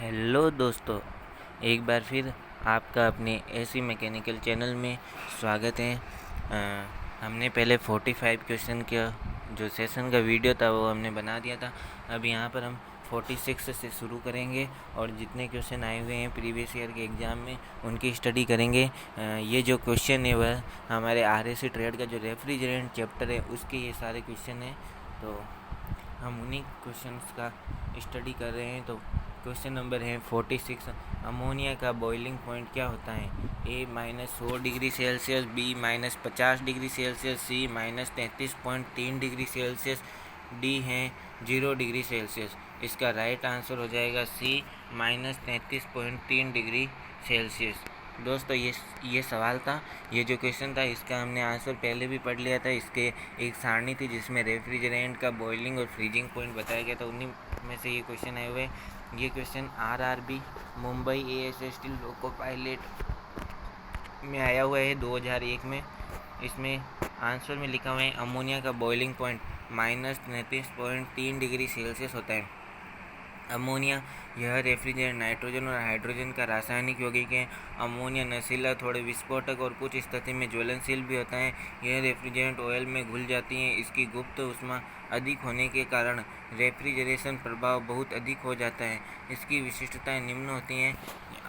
Hello दोस्तों, एक बार फिर आपका अपने एसी मैकेनिकल चैनल में स्वागत है। हमने पहले 45 क्वेश्चन का जो सेशन का वीडियो था वो हमने बना दिया था। अब यहाँ पर हम 46 से शुरू करेंगे और जितने क्वेश्चन आए हुए हैं प्रीवियस ईयर के एग्ज़ाम में उनकी स्टडी करेंगे। ये जो क्वेश्चन है वह हमारे आरएसी ट्रेड का जो रेफ्रिजरेंट चैप्टर है उसके ये सारे क्वेश्चन हैं, तो हम उन्हीं क्वेश्चंस का स्टडी कर रहे हैं। तो क्वेश्चन नंबर है 46। अमोनिया का बॉइलिंग पॉइंट क्या होता है? A -100 degree Celsius, B -50 degree Celsius, C -33.3 degree Celsius, D है 0 डिग्री सेल्सियस। इसका राइट आंसर हो जाएगा सी -33.3 डिग्री सेल्सियस। दोस्तों ये सवाल था, ये जो क्वेश्चन था इसका हमने आंसर पहले भी पढ़ लिया था। इसके एक सारणी थी जिसमें रेफ्रिजरेंट का बॉइलिंग और फ्रीजिंग पॉइंट बताया गया था, उन्हीं में से ये क्वेश्चन आए हुए। ये question RRB Mumbai ASST loco pilot में आया हुआ है 2001 में। इसमें आंसर में लिखा हुआ है अमोनिया का बॉइलिंग पॉइंट -33.3 डिग्री सेल्सियस होता है। अमोनिया यह रेफ्रिजरेंट नाइट्रोजन और हाइड्रोजन का रासायनिक यौगिक है। अमोनिया नशीला, थोड़े विस्फोटक और कुछ स्थिति में ज्वलनशील भी होता है। यह रेफ्रिजरेंट ऑयल में घुल जाती है। इसकी गुप्त ऊष्मा अधिक होने के कारण रेफ्रिजरेशन प्रभाव बहुत अधिक हो जाता है। इसकी विशिष्टताएं निम्न होती हैं।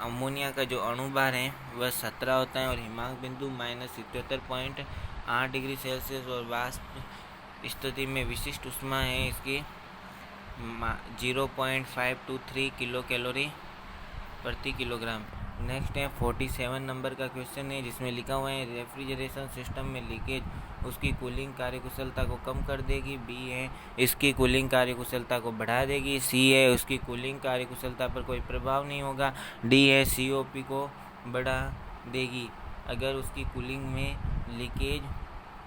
अमोनिया का जो अणुभार है वह 17 होता है और हिमांक बिंदु -77.8 डिग्री सेल्सियस और वाष्प स्थिति में विशिष्ट ऊष्मा है इसकी 0.523 किलो कैलोरी प्रति किलोग्राम। नेक्स्ट है 47 नंबर का क्वेश्चन है जिसमें लिखा हुआ है रेफ्रिजरेशन सिस्टम में लीकेज उसकी कूलिंग कार्यकुशलता को कम कर देगी। बी है इसकी कूलिंग कार्यकुशलता को बढ़ा देगी। सी है उसकी कूलिंग कार्यकुशलता पर कोई प्रभाव नहीं होगा। डी है COP को बढ़ा देगी। अगर उसकी कूलिंग में लीकेज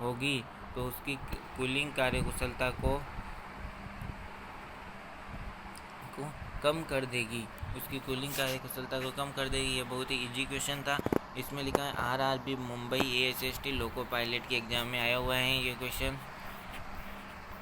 होगी तो उसकी कूलिंग कार्यकुशलता को कम कर देगी, उसकी कूलिंग कार्यकुशलता को कम कर देगी। ये बहुत ही इजी क्वेश्चन था। इसमें लिखा है RRB Mumbai ASST loco pilot के एग्जाम में आया हुआ है ये क्वेश्चन।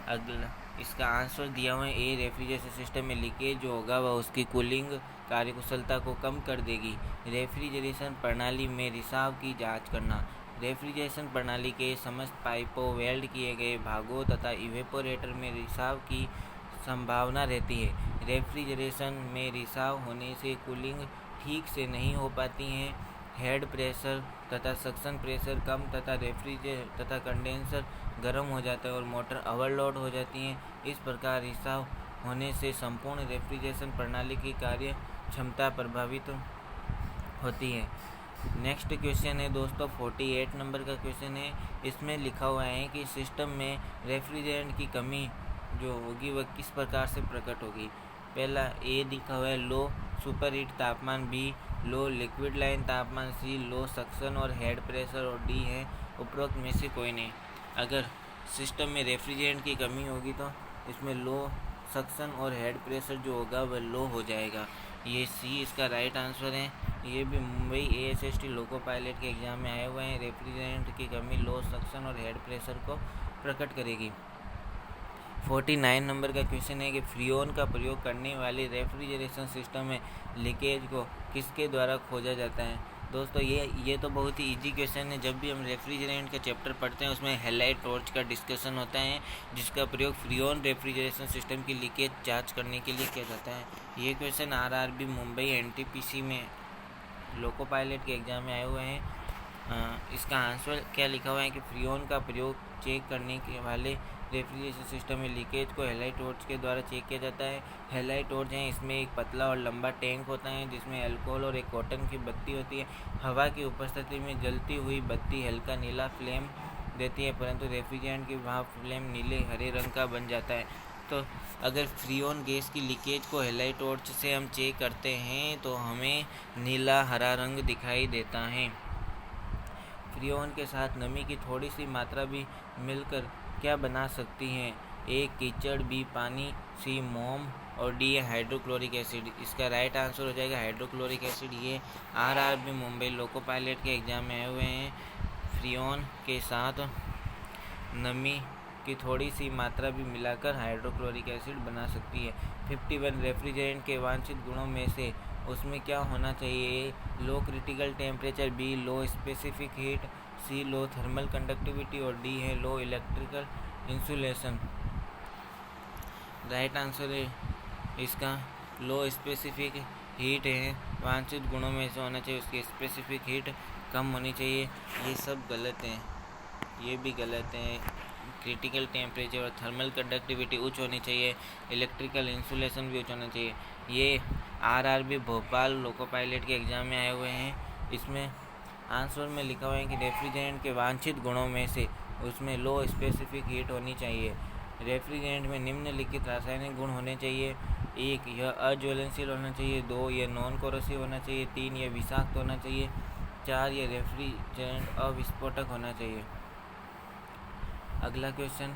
अगला इसका आंसर दिया हुआ है ए रेफ्रिजरेशन सिस्टम में लीकेज जो होगा वह उसकी कूलिंग कार्यकुशलता को कम कर देगी। रेफ्रिजरेशन प्रणाली में रिसाव की जाँच करना। रेफ्रिजरेशन प्रणाली के समस्त पाइपों, वेल्ड किए गए भागों तथा इवेपोरेटर में रिसाव की संभावना रहती है। रेफ्रिजरेशन में रिसाव होने से कूलिंग ठीक से नहीं हो पाती है। हेड प्रेशर तथा सक्शन प्रेशर कम तथा रेफ्रिजरेटर तथा कंडेंसर गर्म हो जाता है और मोटर ओवरलोड हो जाती है। इस प्रकार रिसाव होने से संपूर्ण रेफ्रिजरेशन प्रणाली की कार्य क्षमता प्रभावित होती है। नेक्स्ट क्वेश्चन है दोस्तों 48 नंबर का क्वेश्चन है। इसमें लिखा हुआ है कि सिस्टम में रेफ्रिजरेंट की कमी जो होगी वह किस प्रकार से प्रकट होगी। पहला ए लिखा हुआ है लो सुपर हीट तापमान, बी लो लिक्विड लाइन तापमान, सी लो सक्शन और हेड प्रेशर और डी है उपरोक्त में से कोई नहीं। अगर सिस्टम में रेफ्रिजरेंट की कमी होगी तो इसमें लो सक्शन और हेड प्रेशर जो होगा वह लो हो जाएगा। ये सी इसका राइट आंसर है। ये भी मुंबई एएसएसटी लोको पायलट के एग्जाम में आए हुए हैं। रेफ्रिजरेंट की कमी लो सक्शन और हेड प्रेशर को प्रकट करेगी। 49 नंबर का क्वेश्चन है कि फ्रीऑन का प्रयोग करने वाले रेफ्रिजरेशन सिस्टम में लीकेज को किसके द्वारा खोजा जाता है। दोस्तों ये तो बहुत ही इजी क्वेश्चन है। जब भी हम रेफ्रिजरेंट का चैप्टर पढ़ते हैं उसमें हेलाइट टॉर्च का डिस्कशन होता है जिसका प्रयोग फ्रीऑन रेफ्रिजरेशन सिस्टम की लीकेज जांच करने के लिए किया जाता है। ये क्वेश्चन आरआरबी मुंबई NTPC में लोको पायलट के एग्जाम में आए हुए हैं। इसका आंसर क्या लिखा हुआ है कि फ्रीऑन का प्रयोग चेक करने के वाले रेफ्रिजरेशन सिस्टम में लीकेज को हेलाइट टॉर्च के द्वारा चेक किया जाता है। हेलाइट टॉर्च है इसमें एक पतला और लंबा टैंक होता है जिसमें अल्कोहल और एक कॉटन की बत्ती होती है। हवा की उपस्थिति में जलती हुई बत्ती हल्का नीला फ्लेम देती है, परंतु रेफ्रिजरेंट की वहाँ फ्लेम नीले हरे रंग का बन जाता है। तो अगर फ्रीऑन गैस की लीकेज को हेलाइट टॉर्च से हम चेक करते हैं तो हमें नीला हरा रंग दिखाई देता है। फ्रीऑन के साथ नमी की थोड़ी सी मात्रा भी मिलकर क्या बना सकती हैं? ए कीचड़, बी पानी, सी मोम और डी हाइड्रोक्लोरिक एसिड। इसका राइट आंसर हो जाएगा हाइड्रोक्लोरिक एसिड। ये आरआरबी मुंबई लोको पायलट के एग्जाम में आए हुए हैं। फ्रीऑन के साथ नमी की थोड़ी सी मात्रा भी मिलाकर हाइड्रोक्लोरिक एसिड बना सकती है। 51 रेफ्रिजरेंट के वांछित गुणों में से उसमें क्या होना चाहिए? A low critical temperature, B low specific heat, C low thermal conductivity और डी है low electrical insulation. Right answer है इसका लो स्पेसिफिक हीट है। वांछित गुणों में से होना चाहिए उसकी स्पेसिफिक हीट कम होनी चाहिए। ये सब गलत हैं, ये भी गलत है। क्रिटिकल टेम्परेचर और थर्मल कंडक्टिविटी उच्च होनी चाहिए, इलेक्ट्रिकल इंसुलेशन भी उच्च होना चाहिए। ये आरआरबी भोपाल लोको पायलट के एग्ज़ाम में आए हुए हैं। इसमें आंसर में लिखा हुआ है कि रेफ्रिजरेंट के वांछित गुणों में से उसमें लो स्पेसिफिक हीट होनी चाहिए। रेफ्रिजरेंट में निम्नलिखित रासायनिक गुण होने चाहिए। 1 यह अज्वलनशील होना चाहिए, 2 यह नॉन कोरोसिव होना चाहिए, 3 यह विषाक्त होना चाहिए, 4 यह रेफ्रिजरेंट अविस्फोटक होना चाहिए। अगला क्वेश्चन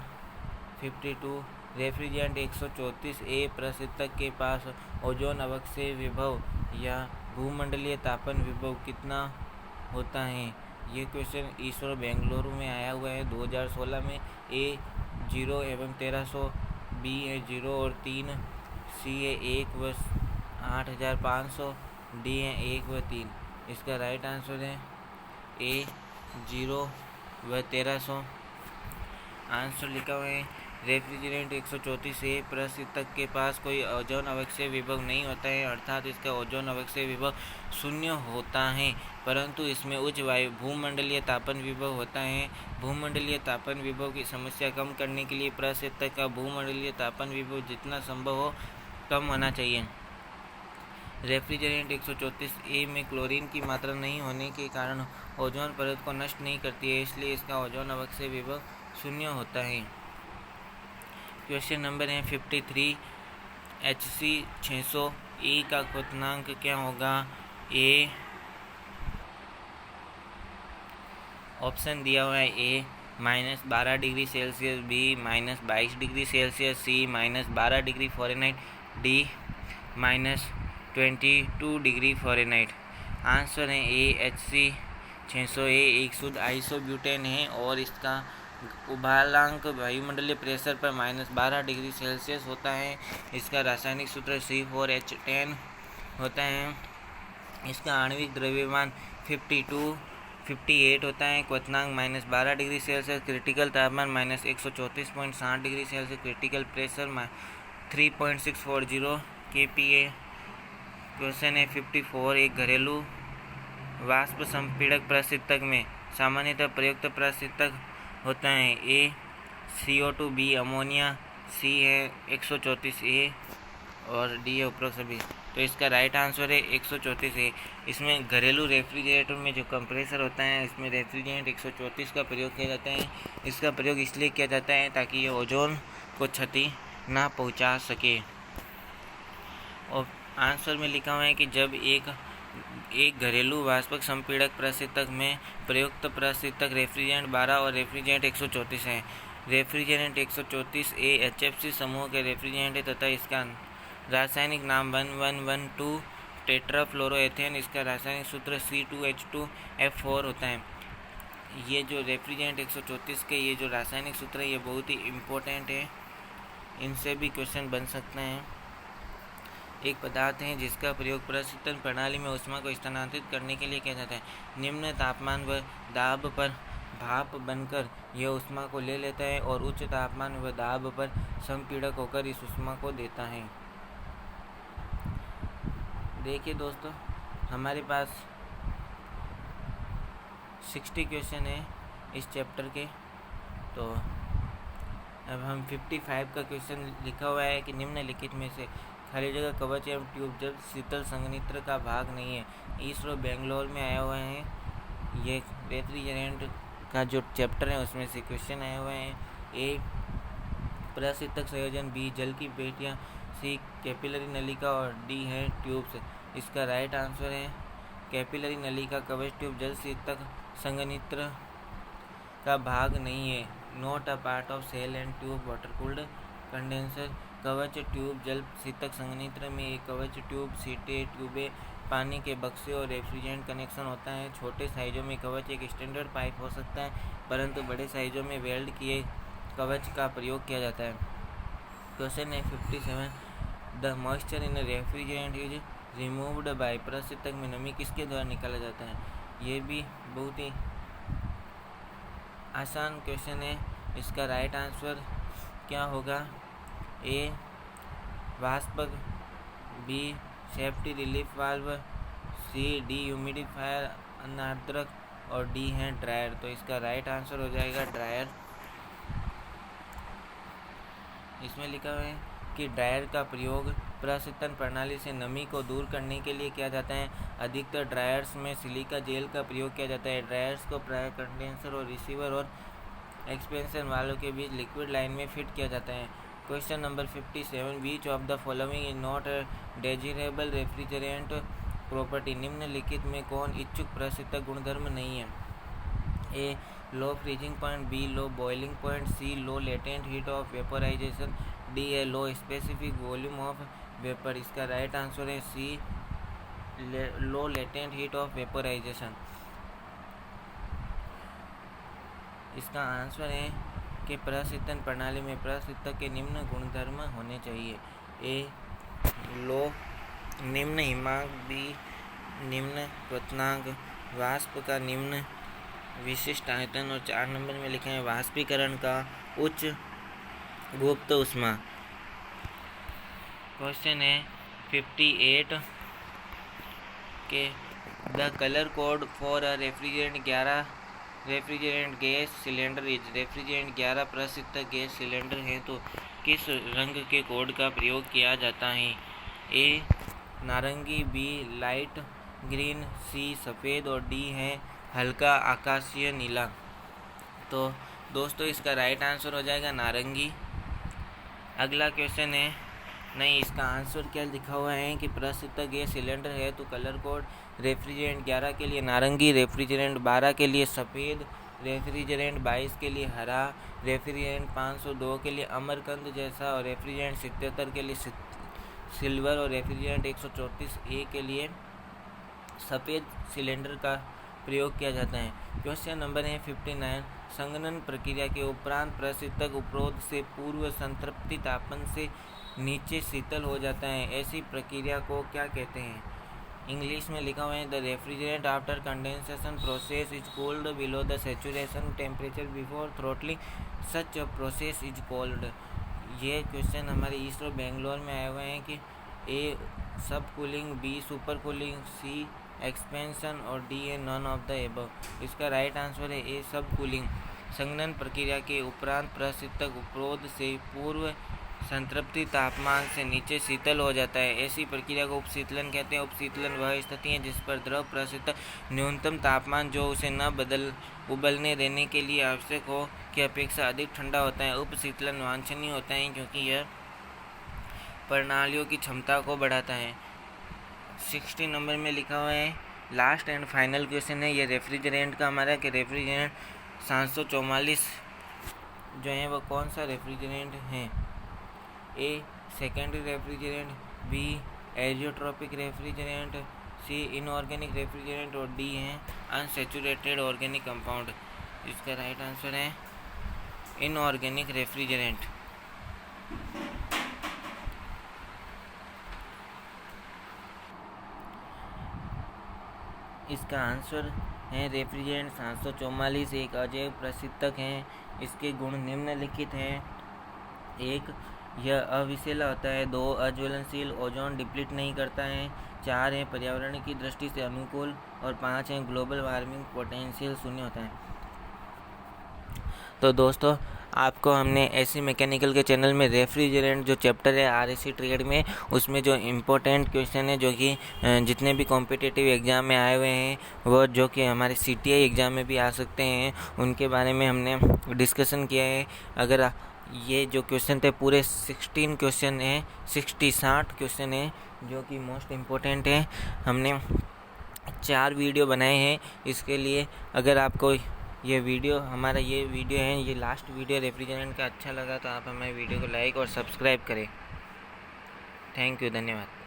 52 रेफ्रिजरेंट 134A प्रशीतक के पास ओजोन अवक्षय विभव या भूमंडलीय तापन विभव कितना होता है? ये क्वेश्चन ईश्वर बेंगलुरु में आया हुआ है 2016 में। ए 0 एवं 1300, बी है 0 और 3, सी है 1 व 8500, डी है 1 व 3। इसका राइट आंसर है ए 0 व 1300। आंसर लिखा हुआ है रेफ्रिजरेंट 134A प्रशीतक के पास कोई ओजोन अवक्षय विभव नहीं होता है, अर्थात इसका ओजोन अवक्षय विभव 0 होता है, परंतु इसमें उच्च वायु भूमंडलीय तापन विभव होता है। भूमंडलीय तापन विभव की समस्या कम करने के लिए प्रशीतक का भूमंडलीय तापन विभव जितना संभव हो कम होना चाहिए। रेफ्रिजरेंट 134A में क्लोरीन की मात्रा नहीं होने के कारण ओजोन परत को नष्ट नहीं करती है, इसलिए इसका ओजोन अवक्षय विभव 0 होता है। क्वेश्चन नंबर है 53 Hc600E का क्वथनांक क्या होगा? ए ऑप्शन दिया हुआ है A -12 degree Celsius, B -22 degree Celsius, C -12 degree Fahrenheit, D -22 degree Fahrenheit. Answer है ए Hc600A एक शुद्ध आइसोब्यूटेन है और इसका उबालांक वायुमंडलीय प्रेशर पर -12 डिग्री सेल्सियस होता है। इसका रासायनिक सूत्र C4H10 होता है। इसका आणविक द्रव्यमान 58 होता है। क्वथनांक -12 डिग्री सेल्सियस, क्रिटिकल तापमान -134.60 degree Celsius, critical pressure 3.640 kPa। Question है 54 एक घरेलू वाष्प संपीड़क प्रशीतक में सामान्यतः प्रयुक्त प्रशीतक होता है। ए CO2, बी अमोनिया, सी है 134A और डी है उपरोक्त सभी। तो इसका राइट आंसर है 134A। इसमें घरेलू रेफ्रिजरेटर में जो कंप्रेसर होता है इसमें रेफ्रिजरेंट 134 का प्रयोग किया जाता है। इसका प्रयोग इसलिए किया जाता है ताकि ये ओजोन को क्षति ना पहुंचा सके। और आंसर में लिखा हुआ है कि जब एक घरेलू वाष्पक संपीड़क प्रशीतक में प्रयुक्त प्रशीतक रेफ्रिजरेंट 12 और रेफ्रिजरेंट 134 है। रेफ्रिजरेंट 134A HFC समूह के रेफ्रिजरेंट है तथा इसका रासायनिक नाम 1112 टेट्राफ्लोरोएथेन, इसका रासायनिक सूत्र C2H2F4 होता है। ये जो रेफ्रिजरेंट 134 के ये जो रासायनिक सूत्र है ये बहुत ही इम्पोर्टेंट है, इनसे भी क्वेश्चन बन सकते हैं। एक पदार्थ है जिसका प्रयोग प्रशीतन प्रणाली में ऊष्मा को स्थानांतरित करने के लिए किया जाता है। निम्न तापमान व दाब पर भाप बनकर यह ऊष्मा को ले लेता है और उच्च तापमान व दाब पर संपीड़क होकर इस ऊष्मा को देता है। देखिए दोस्तों, हमारे पास 60 क्वेश्चन है इस चैप्टर के। तो अब हम 55 का क्वेश्चन लिखा हुआ है कि निम्नलिखित में से खाली जगह कवच एवं ट्यूब जल शीतल संघनित्र का भाग नहीं है। ईसरो बेंगलोर में आया हुआ है। ये रेफ्रिजरेंट का जो चैप्टर है उसमें से क्वेश्चन आए हुए हैं। ए प्रशीतक संयोजन, बी जल की पेटियाँ, सी कैपिलरी नलिका और डी है ट्यूब्स। इसका राइट आंसर है कैपिलरी नलिका कवच ट्यूब जल शीतक संघनित्र का भाग नहीं है। Not a part of shell and tube water cooled condenser. कवच ट्यूब जल शीतक संघनित्र में एक कवच ट्यूब, सीटें, ट्यूबें, पानी के बक्से और रेफ्रिजरेंट कनेक्शन होता है। छोटे साइजों में कवच एक स्टैंडर्ड पाइप हो सकता है, परंतु बड़े साइजों में वेल्ड किए कवच का प्रयोग किया जाता है। क्वेश्चन है 57, the moisture in refrigerant is removed by, प्रशीतक में नमी किसके द्वारा निकाला जाता है? ये भी बहुत ही आसान क्वेश्चन है। इसका राइट आंसर क्या होगा? ए वाष्पक, B safety relief valve, C dehumidifier अनार्द्रक और डी है ड्रायर। तो इसका राइट आंसर हो जाएगा ड्रायर। इसमें लिखा हुआ है कि ड्रायर का प्रयोग प्रशीतन प्रणाली से नमी को दूर करने के लिए किया जाता है। अधिकतर ड्रायर्स में सिलिका जेल का प्रयोग किया जाता है। ड्रायर्स को प्राय कंडेंसर और रिसीवर और एक्सपेंशन वालों के बीच लिक्विड लाइन में फिट किया जाता है। Question number 57, which of the following is not desirable refrigerant property, निम्नलिखित में कौन इच्छुक प्रशीतक गुणधर्म नहीं है? A low freezing point, B low boiling point, C low latent heat of vaporization, D है low specific volume of vapour. इसका राइट आंसर है C low latent heat of vaporization. इसका आंसर है कि प्रशीतन प्रणाली में प्रशीतक के निम्न गुणधर्म होने चाहिए। ए लो निम्न हिमांक, बी निम्न क्वथनांक, वाष्प का निम्न विशिष्ट आयतन और 4 नंबर में लिखे हैं वाष्पीकरण का उच्च गुप्त ऊष्मा। क्वेश्चन है 58 के the colour code for a refrigerant gas cylinder is, refrigerant 11 प्रशीतक गैस सिलेंडर है तो किस रंग के कोड का प्रयोग किया जाता है? ए नारंगी, बी लाइट ग्रीन, सी सफ़ेद और डी है हल्का आकाशीय नीला। तो दोस्तों इसका राइट आंसर हो जाएगा नारंगी। अगला क्वेश्चन है, नहीं इसका आंसर क्या लिखा हुआ है कि प्रशीतक गैस सिलेंडर है तो कलर कोड रेफ्रिजरेंट 11 के लिए नारंगी, रेफ्रिजरेंट 12 के लिए सफ़ेद, रेफ्रिजरेंट 22 के लिए हरा, रेफ्रिजरेंट 502 के लिए अमरकंद जैसा और रेफ्रिजरेंट 77 के लिए सिल्वर और रेफ्रिजरेंट 134A के लिए सफ़ेद सिलेंडर का प्रयोग किया जाता है। क्वेश्चन नंबर है 59, संघनन प्रक्रिया के उपरांत प्रशीतक उपरोध से पूर्व संतृप्ति तापमान से नीचे शीतल हो जाता है, ऐसी प्रक्रिया को क्या कहते हैं? इंग्लिश में लिखा हुआ है the refrigerant after condensation process is cold below the saturation temperature before throttling, such process is cold. ये क्वेश्चन हमारे ईस्ट बेंगलोर में आए हुए हैं कि A sub cooling, B super cooling, C expansion और डी है नन ऑफ द एबव। इसका राइट आंसर है ए सब कूलिंग। संघनन प्रक्रिया के उपरांत प्रशीतक उपरोध से पूर्व संतृप्ति तापमान से नीचे शीतल हो जाता है, ऐसी प्रक्रिया को उपशीतलन कहते हैं। उपशीतलन वह स्थिति है जिस पर द्रव प्रशीतक न्यूनतम तापमान जो उसे न उबलने देने के लिए आवश्यक हो की अपेक्षा अधिक ठंडा होता है। उपशीतलन वांछनीय होता है क्योंकि यह प्रणालियों की क्षमता को बढ़ाता है। 60 नंबर में लिखा हुआ है लास्ट एंड फाइनल क्वेश्चन है ये रेफ्रिजरेंट का हमारा कि रेफ्रिजरेंट 744 जो है वो कौन सा रेफ्रिजरेंट है? A secondary refrigerant, B azeotropic refrigerant, C inorganic refrigerant और डी है अनसैचुरेटेड ऑर्गेनिक कंपाउंड। इसका राइट आंसर है इनऑर्गेनिक रेफ्रिजरेंट। इसका आंसर है रेफ्रिजरेंट 744 एक अजैव प्रशीतक है। इसके गुण निम्नलिखित हैं। 1 यह अविषैला होता है, 2 अज्वलनशील, ओजोन डिप्लीट नहीं करता है, 4 है पर्यावरण की दृष्टि से अनुकूल और 5 है ग्लोबल वार्मिंग पोटेंशियल 0 होता है। तो दोस्तों आपको हमने एसी मैकेनिकल के चैनल में रेफ्रिजरेंट जो चैप्टर है आरएसी ट्रेड में उसमें जो इम्पोर्टेंट क्वेश्चन है जो कि जितने भी कॉम्पिटिटिव एग्ज़ाम में आए हुए हैं वो जो कि हमारे सीटीआई एग्ज़ाम में भी आ सकते हैं उनके बारे में हमने डिस्कशन किया है। अगर ये जो क्वेश्चन थे पूरे 16 क्वेश्चन हैं, 60 क्वेश्चन हैं जो कि मोस्ट इम्पोर्टेंट है। हमने 4 वीडियो बनाए हैं इसके लिए। अगर आपको ये वीडियो है ये लास्ट वीडियो रेफ्रिजरेंट का अच्छा लगा तो आप हमारे वीडियो को लाइक और सब्सक्राइब करें। थैंक यू, धन्यवाद।